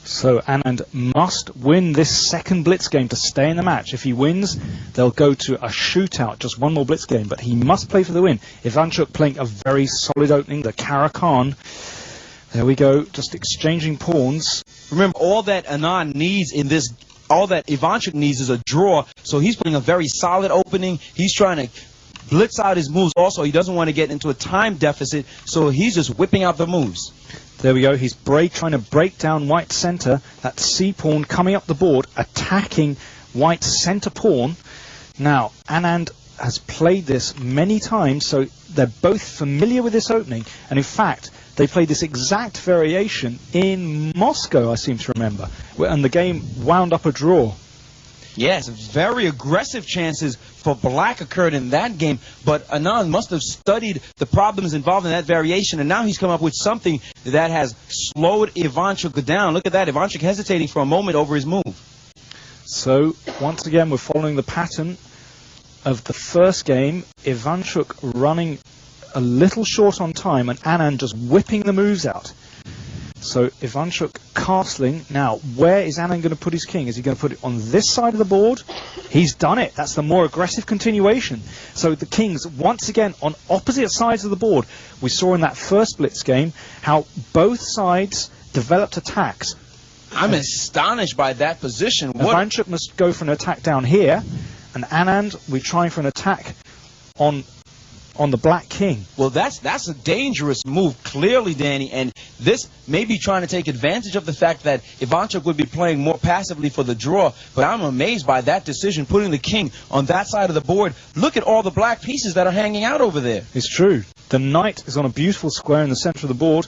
So Anand must win this second blitz game to stay in the match. If he wins, they'll go to a shootout, just one more blitz game, but he must play for the win. Ivanchuk playing a very solid opening, the Karakan. There we go, just exchanging pawns. Remember, all that Anand needs in this, all that Ivanchuk needs is a draw, so he's playing a very solid opening. He's trying to blitz out his moves also. He doesn't want to get into a time deficit, so he's just whipping out the moves. There we go. He's trying to break down white's center. That C pawn coming up the board, attacking white's center pawn. Now, Anand has played this many times, so they're both familiar with this opening. And in fact, they played this exact variation in Moscow, I seem to remember. And the game wound up a draw. Yes, very aggressive chances for black occurred in that game, but Anand must have studied the problems involved in that variation, and now he's come up with something that has slowed Ivanchuk down. Look at that, Ivanchuk hesitating for a moment over his move. So, once again, we're following the pattern of the first game. Ivanchuk running a little short on time, and Anand just whipping the moves out. So Ivanchuk castling. Now, where is Anand going to put his king? Is he going to put it on this side of the board? He's done it. That's the more aggressive continuation. So the kings, once again, on opposite sides of the board. We saw in that first blitz game how both sides developed attacks. I'm astonished by that position. Ivanchuk must go for an attack down here, and Anand, we're trying for an attack on the black king. Well, that's a dangerous move, clearly, Danny, and this may be trying to take advantage of the fact that Ivanchuk would be playing more passively for the draw, but I'm amazed by that decision, putting the king on that side of the board. Look at all the black pieces that are hanging out over there. It's true. The knight is on a beautiful square in the center of the board.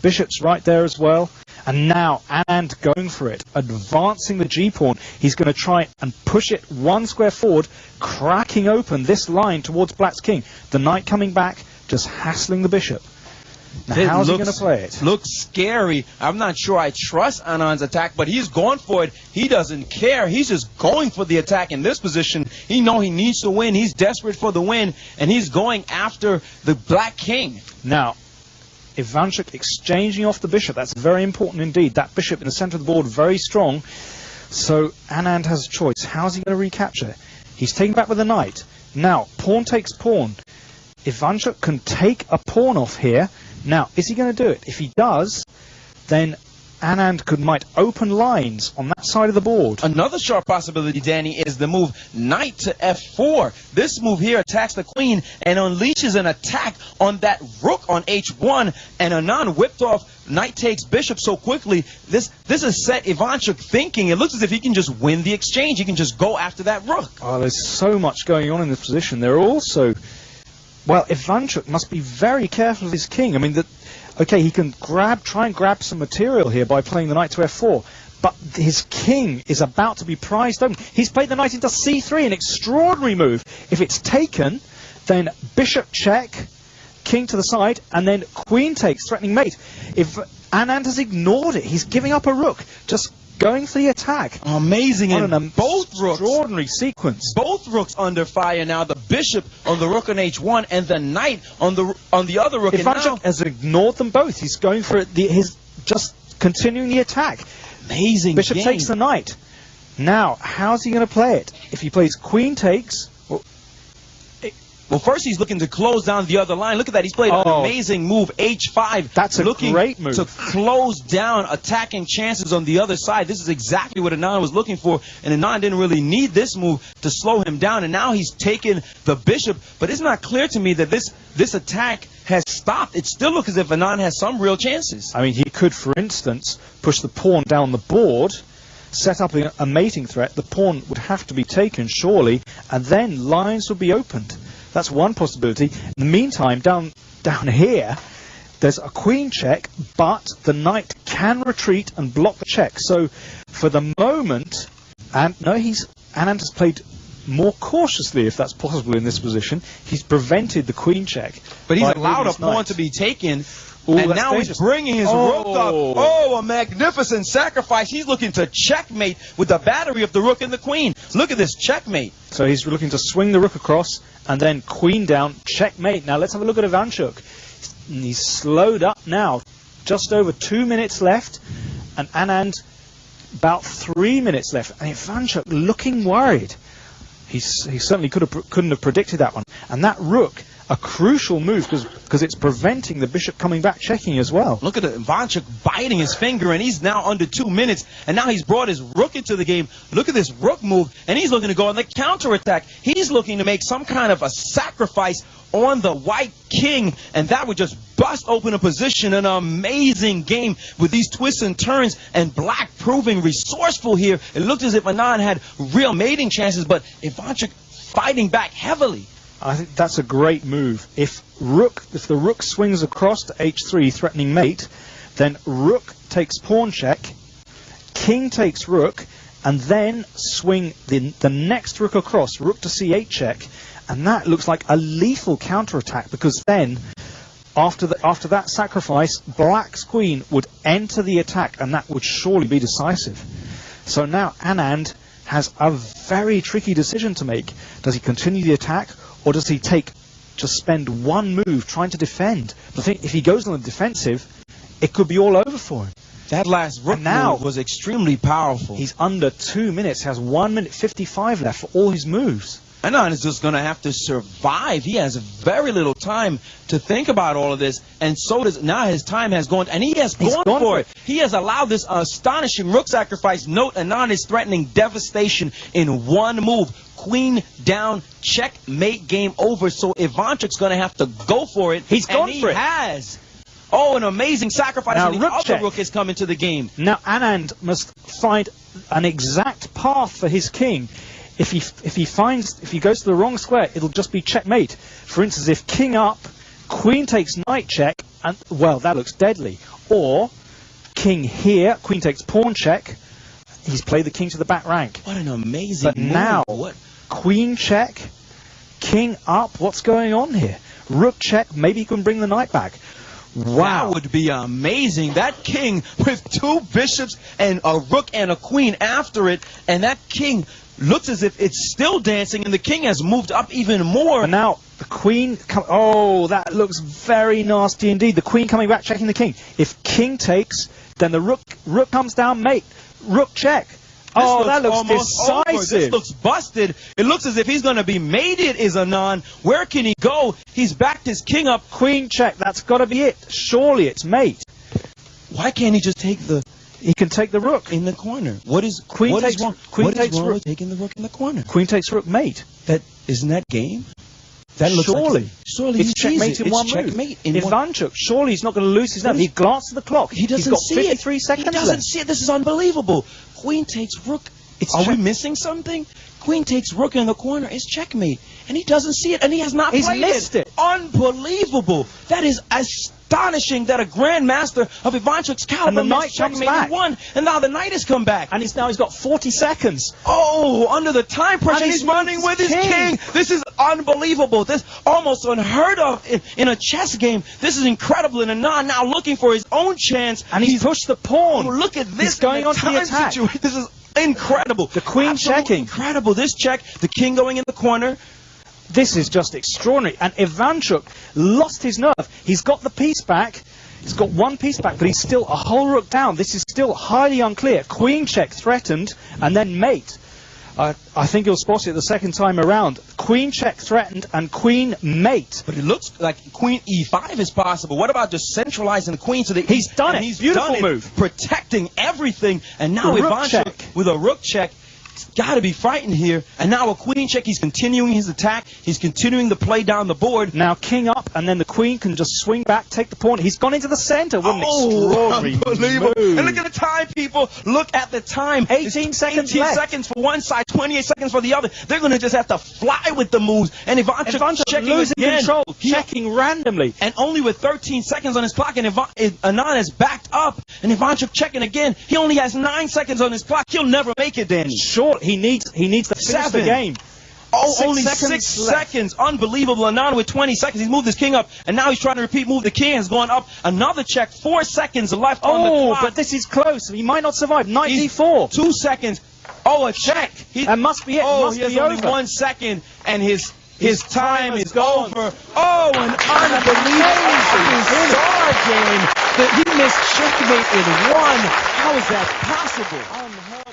Bishop's right there as well. And now Anand going for it, advancing the G-pawn. He's going to try and push it one square forward, cracking open this line towards black's king. The knight coming back, just hassling the bishop. Now, how's he going to play it? Looks scary. I'm not sure I trust Anand's attack, but he's going for it. He doesn't care. He's just going for the attack in this position. He knows he needs to win. He's desperate for the win, and he's going after the black king. Now, Ivanchuk exchanging off the bishop. That's very important indeed. That bishop in the center of the board, very strong. So Anand has a choice. How's he going to recapture? He's taking back with the knight. Now, pawn takes pawn. Ivanchuk can take a pawn off here. Now, is he going to do it? If he does, then Anand might open lines on that side of the board. Another sharp possibility, Danny, is the move knight to f4. This move here attacks the queen and unleashes an attack on that rook on h1, and Anand whipped off knight takes bishop so quickly. This has set Ivanchuk thinking. It looks as if he can just win the exchange. He can just go after that rook. Oh, there's so much going on in this position. There are also... Well, Ivanchuk must be very careful of his king. I mean, okay, he can try and grab some material here by playing the knight to f4, but his king is about to be prized open. He's played the knight into c3, an extraordinary move. If it's taken, then bishop check, king to the side, and then queen takes, threatening mate. If Anand has ignored it, he's giving up a rook, just going for the attack. Amazing. And both rooks, extraordinary sequence. Both rooks under fire now. The bishop on the rook on h1 and the knight on the other rook. Ivanchuk has ignored them both. He's going for his just continuing the attack. Amazing. Bishop game. takes the knight. Now, how's he going to play it? If he plays queen takes... Well, first he's looking to close down the other line. Look at that. He's played an amazing move, h5. That's a great move. To close down attacking chances on the other side. This is exactly what Anand was looking for, and Anand didn't really need this move to slow him down, and now he's taken the bishop. But it's not clear to me that this attack has stopped. It still looks as if Anand has some real chances. I mean, he could, for instance, push the pawn down the board, set up a mating threat. The pawn would have to be taken, surely, and then lines would be opened. That's one possibility. In the meantime, down here, there's a queen check, but the knight can retreat and block the check. So, for the moment, Anand has played more cautiously, if that's possible in this position. He's prevented the queen check. But he's allowed a pawn to be taken. Ooh, and now dangerous. He's bringing his rook up. Oh, a magnificent sacrifice. He's looking to checkmate with the battery of the rook and the queen. Look at this checkmate. So he's looking to swing the rook across and then queen down, checkmate. Now let's have a look at Ivanchuk. He's slowed up now. Just over 2 minutes left. And Anand About 3 minutes left, and Ivanchuk looking worried. He certainly couldn't have predicted that one. And that rook, a crucial move because it's preventing the bishop coming back checking as well. Look at Ivanchuk biting his finger, and he's now under 2 minutes, and now he's brought his rook into the game. Look at this rook move, and he's looking to go on the counterattack. He's looking to make some kind of a sacrifice on the white king, and that would just bust open a position. An amazing game with these twists and turns, and black proving resourceful here. It looked as if Anand had real mating chances, but Ivanchuk fighting back heavily. I think that's a great move. If the rook swings across to h3 threatening mate, then rook takes pawn check, king takes rook, and then swing the next rook across, rook to c8 check, and that looks like a lethal counterattack, because then after that sacrifice, black's queen would enter the attack, and that would surely be decisive. So now Anand has a very tricky decision to make. Does he continue the attack, or does he just spend one move trying to defend? But I think if he goes on the defensive, it could be all over for him. That last rook move was extremely powerful. He's under 2 minutes, has 1 minute 55 left for all his moves. Anand is just going to have to survive. He has very little time to think about all of this, and so does now. His time has gone, and he has gone for it. He has allowed this astonishing rook sacrifice. Note, Anand is threatening devastation in one move. Queen down, checkmate, game over. So Ivanchuk's going to have to go for it. He's gone for it. He has. Oh, an amazing sacrifice. Now, and the other rook is coming to the game. Now Anand must find an exact path for his king. If he goes to the wrong square, it'll just be checkmate. For instance, if king up, queen takes knight check, and well, that looks deadly. Or king here, queen takes pawn check. He's played the king to the back rank. What an amazing move. Now, queen check, king up. What's going on here? Rook check. Maybe he can bring the knight back. Wow. That would be amazing. That king with 2 bishops and a rook and a queen after it, and that king looks as if it's still dancing, and the king has moved up even more. And now the queen, oh, that looks very nasty indeed. The queen coming back, checking the king. If king takes, then the rook comes down, mate. Rook check. Oh, that looks decisive. This looks busted. It looks as if he's going to be mated, is Anand. Where can he go? He's backed his king up. Queen check. That's got to be it. Surely it's mate. Why can't he just take the... He can take the rook in the corner. What is queen takes wrong? Queen what takes is wrong rook. with taking the rook in the corner? Queen takes rook mate. Isn't that game? That looks surely. Surely it's checkmate in one move. Ivanchuk, surely he's not going to lose his nerve. He glanced at the clock. He doesn't He's got 53 seconds He doesn't left. see it. This is unbelievable. Queen takes rook. Are we missing something? Queen takes rook in the corner. It's checkmate. And he doesn't see it. And he has not played it. He's missed it. Unbelievable. That is astonishing that a Grandmaster of Ivanchuk's caliber and the knight comes back. Won. And now the knight has come back. And he's got 40 seconds. Oh, under the time pressure. And he's running with his king. This is unbelievable. This almost unheard of in a chess game. This is incredible. And Anand now looking for his own chance. And he's pushed the pawn. Oh, look at this. He's going on to the attack. This is incredible. The queen checking. Incredible. This check. The king going in the corner. This is just extraordinary. And Ivanchuk lost his nerve. He's got the piece back. He's got one piece back, but he's still a whole rook down. This is still highly unclear. Queen check threatened, and then mate. I think you'll spot it the second time around. Queen check threatened and queen mate. But it looks like queen e5 is possible. What about just centralizing the queen to the He's done it. He's Beautiful done move. It, protecting everything. And now Ivanchuk with a rook check. Got to be frightened here. And now a queen check. He's continuing his attack. He's continuing the play down the board. Now king up, and then the queen can just swing back, take the pawn. He's gone into the center. What an extraordinary unbelievable move. And look at the time, people. Look at the time. 18 seconds 18 left. seconds for one side, 28 seconds for the other. They're going to just have to fly with the moves. And Ivanchuk checking losing again. control, checking randomly. And only with 13 seconds on his clock, and Anand is backed up. And Ivanchuk checking again. He only has 9 seconds on his clock. He'll never make it, Danny. Short. He needs to finish the game. Oh, only 6 seconds. Unbelievable. Anand with 20 seconds. He's moved his king up, and now he's trying to repeat move. The king has gone up. Another check. 4 seconds left on the clock. But this is close. He might not survive. Knight d4. 2 seconds. Oh, a check. That must be it. Oh, he has be only over. 1 second, and his time is gone. over. Oh, an unbelievable star game. He missed checkmate in one. How is that possible?